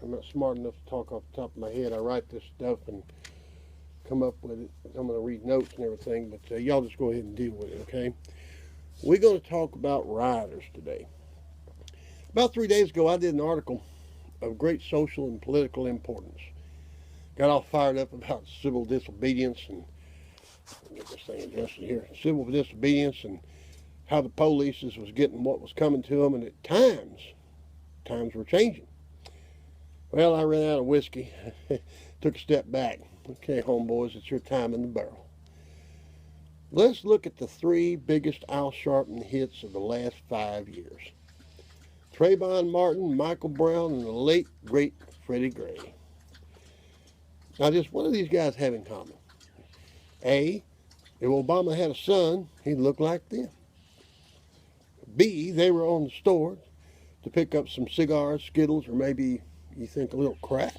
I'm not smart enough to talk off the top of my head. I write this stuff and come up with it. I'm going to read notes and everything, but y'all just go ahead and deal with it, okay? We're going to talk about rioters today. About 3 days ago, I did an article of great social and political importance. Got all fired up about civil disobedience and get this thing adjusted here. Civil disobedience and how the police was getting what was coming to them, and at times were changing. Well, I ran out of whiskey, took a step back. Okay, homeboys, it's your time in the barrel. Let's look at the three biggest Al Sharpton hits of the last 5 years. Trayvon Martin, Michael Brown, and the late, great Freddie Gray. Now, just what do these guys have in common? A, if Obama had a son, he'd look like them. B, they were on the store to pick up some cigars, Skittles, or maybe you think a little crack.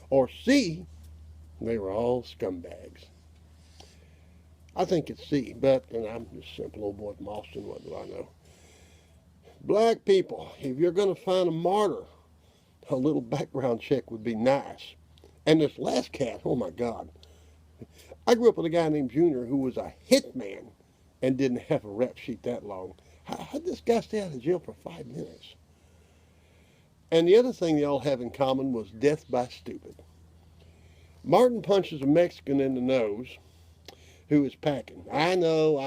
Or C, they were all scumbags. I think it's C, but and I'm just a simple old boy from Austin, what do I know? Black people, if you're going to find a martyr, a little background check would be nice. And this last cat, oh my God. I grew up with a guy named Junior who was a hitman and didn't have a rap sheet that long. How did this guy stay out of jail for 5 minutes? And the other thing they all have in common was death by stupid. Martin punches a Mexican in the nose who was packing. I know,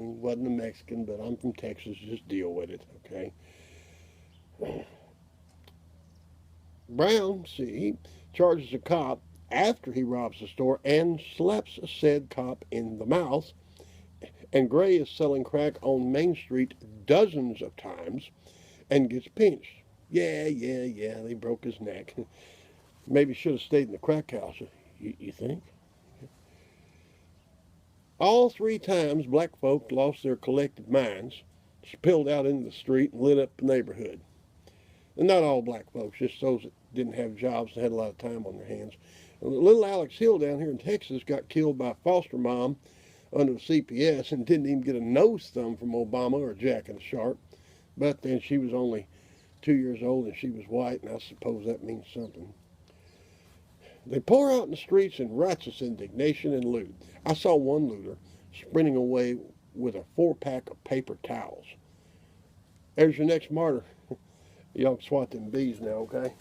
he wasn't a Mexican, but I'm from Texas, just deal with it, okay? Brown, see, charges a cop after he robs the store and slaps a said cop in the mouth. And Gray is selling crack on Main Street dozens of times and gets pinched. Yeah, they broke his neck. Maybe should have stayed in the crack house, you think? All 3 times black folk lost their collective minds, spilled out into the street and lit up the neighborhood. And not all black folks, just those that didn't have jobs and had a lot of time on their hands. And little Alex Hill down here in Texas got killed by a foster mom under the CPS and didn't even get a nose thumb from Obama or Jack and the Sharp. But then she was only 2 years old and she was white, and I suppose that means something. They pour out in the streets in righteous indignation and loot. I saw one looter sprinting away with a 4-pack of paper towels. There's your next martyr. Y'all can swat them bees now, okay?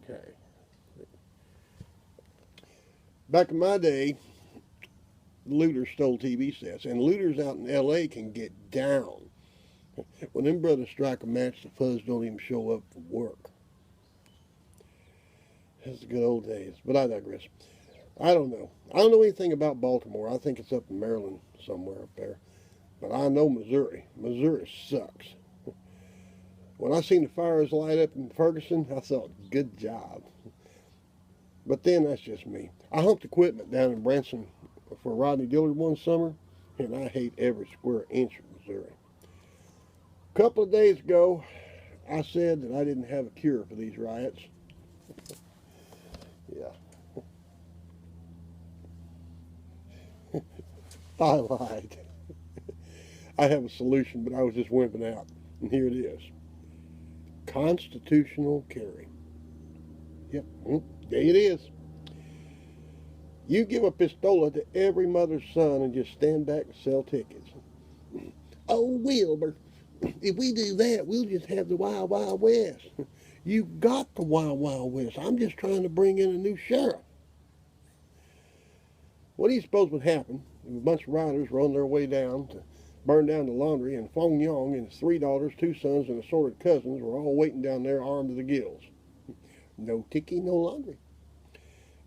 Okay. Back in my day, looters stole TV sets, and looters out in L.A. can get down. When them brothers strike a match, the fuzz don't even show up for work. That's the good old days, but I digress. I don't know. I don't know anything about Baltimore. I think it's up in Maryland somewhere up there. But I know Missouri. Missouri sucks. When I seen the fires light up in Ferguson, I thought, good job. But then that's just me. I humped equipment down in Branson for Rodney Dillard one summer, and I hate every square inch of Missouri. A couple of days ago, I said that I didn't have a cure for these riots. Yeah. I lied. I have a solution, but I was just wimping out. And here it is. Constitutional carry. Yep, there it is. You give a pistola to every mother's son and just stand back and sell tickets. Oh, Wilbur, if we do that, we'll just have the Wild Wild West. You got the Wild Wild West. I'm just trying to bring in a new sheriff. What do you suppose would happen if a bunch of riders were on their way down to burn down the laundry, and Fong Yong and his 3 daughters, 2 sons, and assorted cousins were all waiting down there armed to the gills? No ticky, no laundry.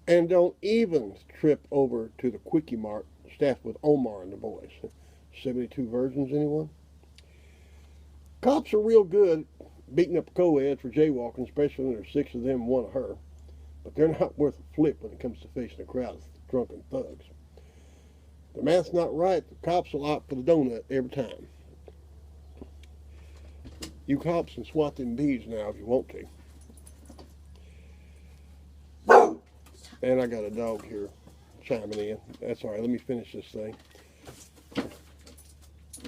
And don't even trip over to the Quickie Mart staffed with Omar and the boys. 72 virgins, anyone? Cops are real good at beating up co-eds for jaywalking, especially when there's 6 of them and 1 of her. But they're not worth a flip when it comes to facing a crowd of drunken thugs. The math's not right. The cops will opt for the donut every time. You cops can swat them bees now if you want to. And I got a dog here chiming in. That's all right. Let me finish this thing.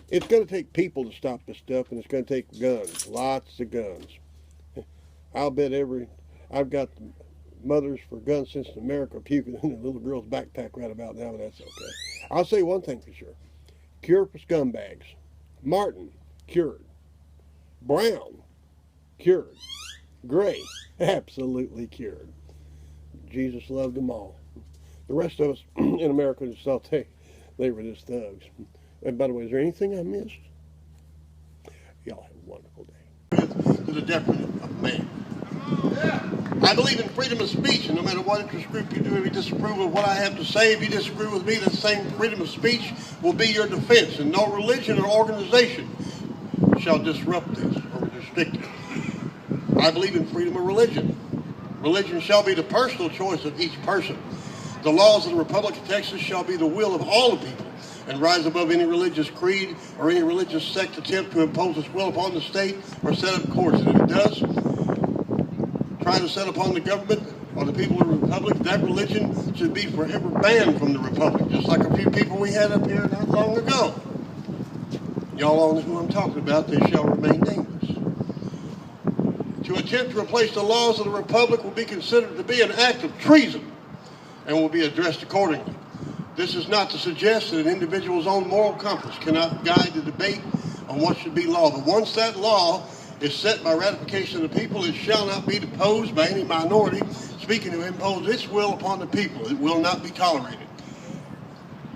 It's going to take people to stop this stuff, and it's going to take guns, lots of guns. I'll bet I've got the mothers for Gun Sense in America puking in their little girl's backpack right about now, and that's okay. I'll say one thing for sure. Cure for scumbags. Martin, cured. Brown, cured. Gray, absolutely cured. Jesus loved them all. The rest of us in America just thought they were just thugs. And by the way, is there anything I missed? Y'all have a wonderful day. To the detriment of man. I believe in freedom of speech, and no matter what interest group you do, if you disapprove of what I have to say, if you disagree with me, that same freedom of speech will be your defense, and no religion or organization shall disrupt this or restrict it. I believe in freedom of religion. Religion shall be the personal choice of each person. The laws of the Republic of Texas shall be the will of all the people and rise above any religious creed or any religious sect attempt to impose its will upon the state or set up courts. And if it does, try to set upon the government or the people of the Republic, that religion should be forever banned from the Republic, just like a few people we had up here not long ago. Y'all all know who I'm talking about. They shall remain nameless. To attempt to replace the laws of the Republic will be considered to be an act of treason and will be addressed accordingly. This is not to suggest that an individual's own moral compass cannot guide the debate on what should be law. But once that law is set by ratification of the people, it shall not be deposed by any minority speaking to impose its will upon the people. It will not be tolerated.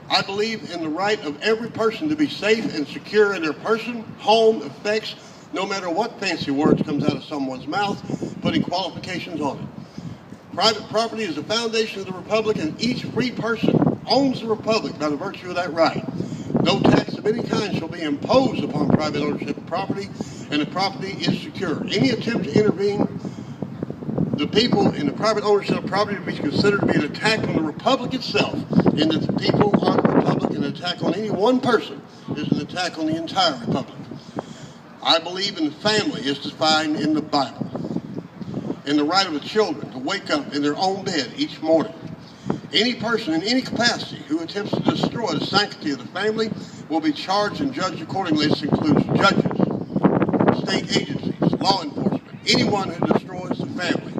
I believe in the right of every person to be safe and secure in their person, home, effects, no matter what fancy words comes out of someone's mouth, putting qualifications on it. Private property is the foundation of the Republic, and each free person owns the Republic by the virtue of that right. No tax of any kind shall be imposed upon private ownership of property, and the property is secure. Any attempt to intervene the people in the private ownership of property to be considered to be an attack on the Republic itself, and that the people are the Republic, and an attack on any one person is an attack on the entire Republic. I believe in the family as defined in the Bible, in the right of the children to wake up in their own bed each morning. Any person in any capacity who attempts to destroy the sanctity of the family will be charged and judged accordingly. This includes judges, state agencies, law enforcement, anyone who destroys the family.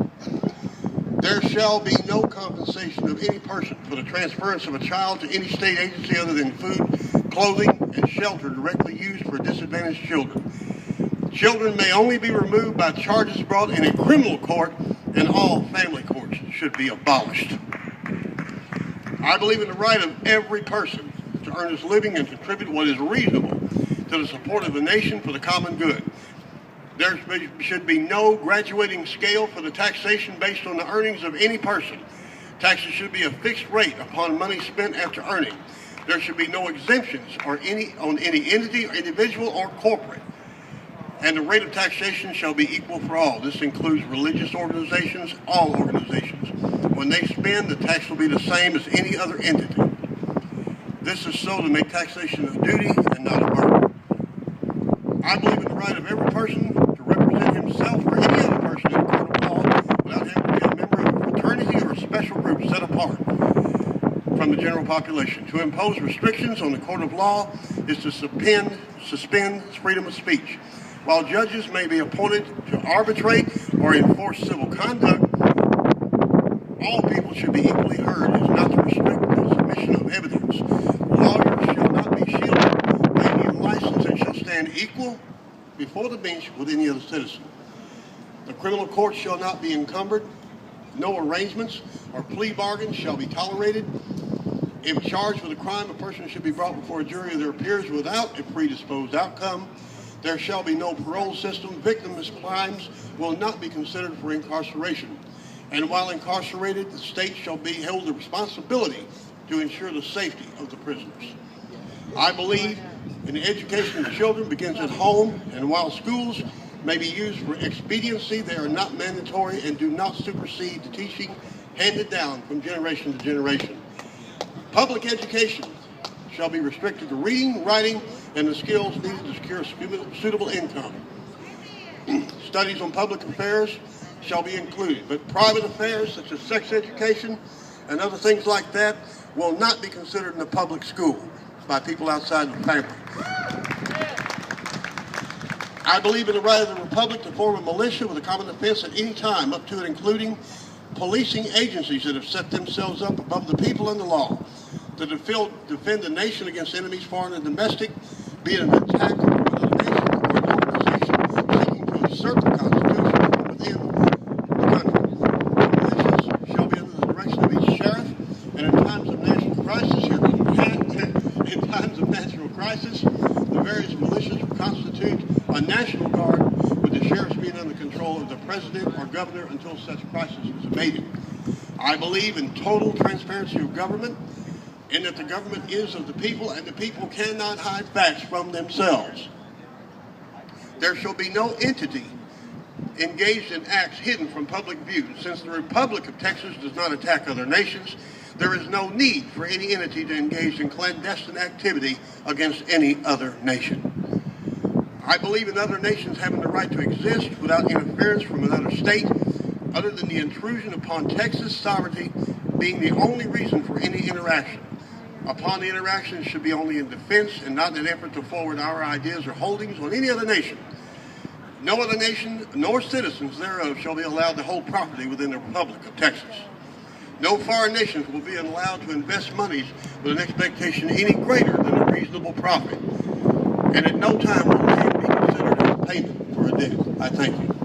There shall be no compensation of any person for the transference of a child to any state agency other than food, clothing, and shelter directly used for disadvantaged children. Children may only be removed by charges brought in a criminal court, and all family courts should be abolished. I believe in the right of every person to earn his living and contribute what is reasonable to the support of the nation for the common good. There should be no graduating scale for the taxation based on the earnings of any person. Taxes should be a fixed rate upon money spent after earning. There should be no exemptions on any entity, or individual, or corporate. And the rate of taxation shall be equal for all. This includes religious organizations, all organizations. When they spend, the tax will be the same as any other entity. This is so to make taxation a duty and not a burden. I believe in the right of every person to represent himself or any other person in a court of law without having to be a member of a fraternity or a special group set apart from the general population. To impose restrictions on the court of law is to suspend freedom of speech. While judges may be appointed to arbitrate or enforce civil conduct, all people should be equally heard. It is not to restrict the submission of evidence. Lawyers shall not be shielded by any license and shall stand equal before the bench with any other citizen. The criminal court shall not be encumbered. No arrangements or plea bargains shall be tolerated. If charged with a crime, a person should be brought before a jury of their peers without a predisposed outcome. There shall be no parole system. Victims of crimes will not be considered for incarceration. And while incarcerated, the state shall be held the responsibility to ensure the safety of the prisoners. I believe in the education of children begins at home, and while schools may be used for expediency, they are not mandatory and do not supersede the teaching handed down from generation to generation. Public education shall be restricted to reading, writing, and the skills needed to secure suitable income. Studies on public affairs shall be included, but private affairs such as sex education and other things like that will not be considered in the public school by people outside the family. I believe in the right of the Republic to form a militia with a common defense at any time, up to and including policing agencies that have set themselves up above the people and the law to defend the nation against enemies, foreign and domestic, be it an attack on another nation or an organization seeking to assert the Constitution from within the country. Militias shall be under the direction of each sheriff, and in times of national crisis, the various militias will constitute a national guard, with the sheriffs being under control of the president or governor until such crisis is abated. I believe in total transparency of government, and that the government is of the people, and the people cannot hide facts from themselves. There shall be no entity engaged in acts hidden from public view. Since the Republic of Texas does not attack other nations, there is no need for any entity to engage in clandestine activity against any other nation. I believe in other nations having the right to exist without interference from another state, other than the intrusion upon Texas sovereignty being the only reason for any interaction. Upon the interaction, it should be only in defense and not in an effort to forward our ideas or holdings on any other nation. No other nation, nor citizens thereof, shall be allowed to hold property within the Republic of Texas. No foreign nations will be allowed to invest monies with an expectation any greater than a reasonable profit. And at no time will land be considered as payment for a debt. I thank you.